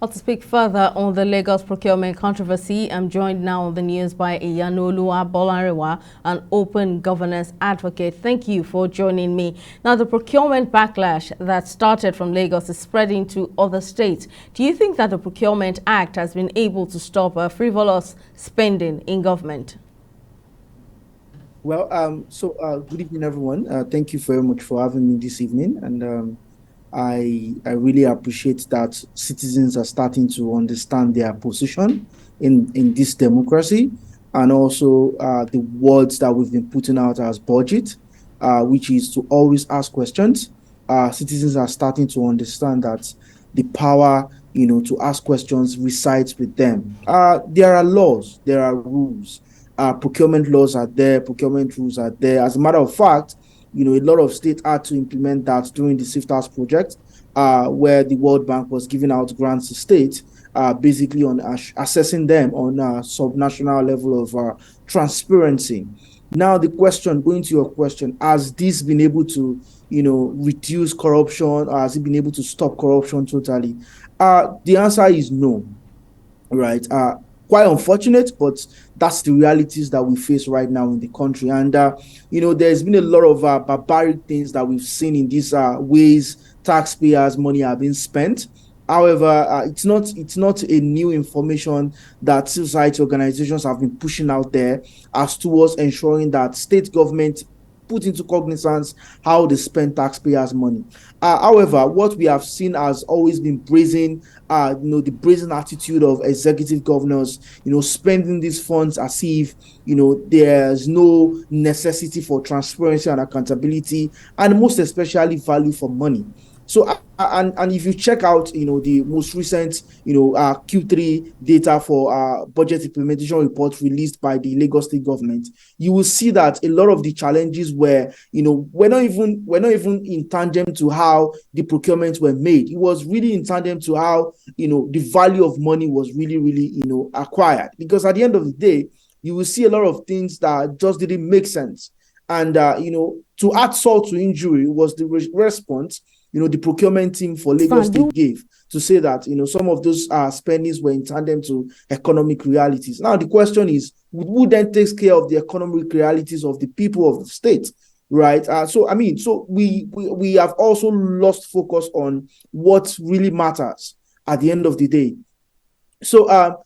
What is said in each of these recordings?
Well, to speak further on the Lagos procurement controversy, I'm joined now on the news by Iyanoluwa Bolarewa, an open governance advocate. Thank you for joining me. Now, the procurement backlash that started from Lagos is spreading to other states. Do you think that the Procurement Act has been able to stop frivolous spending in government? Well, good evening, everyone. Thank you very much for having me this evening, and I really appreciate that citizens are starting to understand their position in this democracy, and also the words that we've been putting out as budget, which is to always ask questions. Citizens are starting to understand that the power, to ask questions resides with them. There are laws, there are rules. Procurement laws are there, procurement rules are there. As a matter of fact, a lot of states had to implement that during the SIFTAS project, where the World Bank was giving out grants to states, basically on assessing them on a subnational level of transparency. Now, going to your question, has this been able to, reduce corruption, or has it been able to stop corruption totally? The answer is no, right? Quite unfortunate, but that's the realities that we face right now in the country. And, there's been a lot of barbaric things that we've seen in these ways taxpayers' money are being spent. However, it's not a new information that society organizations have been pushing out there as towards ensuring that state government put into cognizance how they spend taxpayers' money. However, what we have seen has always been brazen, the brazen attitude of executive governors, spending these funds as if, there's no necessity for transparency and accountability, and most especially value for money. So, and if you check out, the most recent, Q3 data for budget implementation report released by the Lagos State government, you will see that a lot of the challenges were, we're not even in tandem to how the procurements were made. It was really in tandem to how, the value of money was really, really, acquired. Because at the end of the day, you will see a lot of things that just didn't make sense. And, to add salt to injury was the response the procurement team for Lagos State gave to say that, some of those spendings were in tandem to economic realities. Now, the question is, who then takes care of the economic realities of the people of the state, right? So we have also lost focus on what really matters at the end of the day. So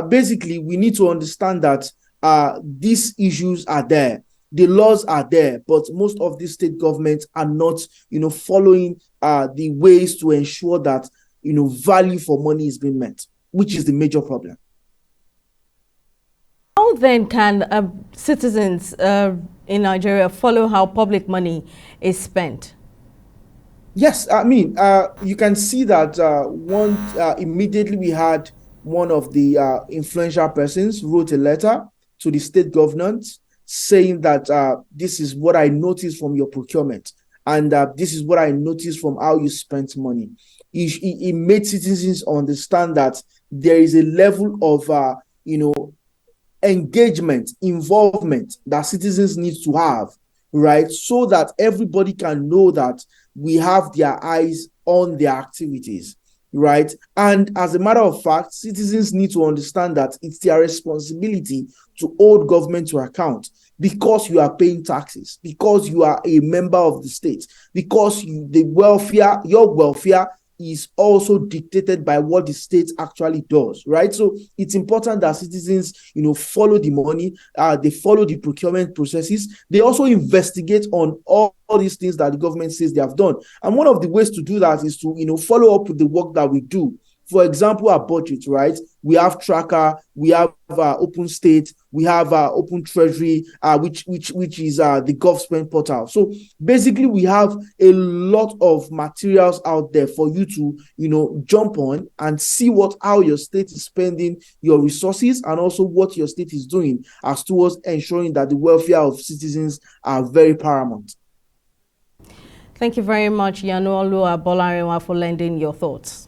basically, we need to understand that these issues are there. The laws are there, but most of these state governments are not, following the ways to ensure that, value for money is being met, which is the major problem. How then can citizens in Nigeria follow how public money is spent? Yes, you can see that immediately we had one of the influential persons wrote a letter to the state government saying that this is what I noticed from your procurement, and this is what I noticed from how you spent money. It made citizens understand that there is a level of, engagement, involvement that citizens need to have, right? So that everybody can know that we have their eyes on their activities, right? And as a matter of fact, citizens need to understand that it's their responsibility to hold government to account, because you are paying taxes, because you are a member of the state, because your welfare is also dictated by what the state actually does, right? So it's important that citizens, follow the money, they follow the procurement processes. They also investigate on all these things that the government says they have done. And one of the ways to do that is to, follow up with the work that we do. For example, our budget, right? We have tracker, we have open state, we have open treasury, which is the GovSpend portal. So basically, we have a lot of materials out there for you to, jump on and see how your state is spending your resources, and also what your state is doing as towards ensuring that the welfare of citizens are very paramount. Thank you very much, Iyanoluwa Bolarewa, for lending your thoughts.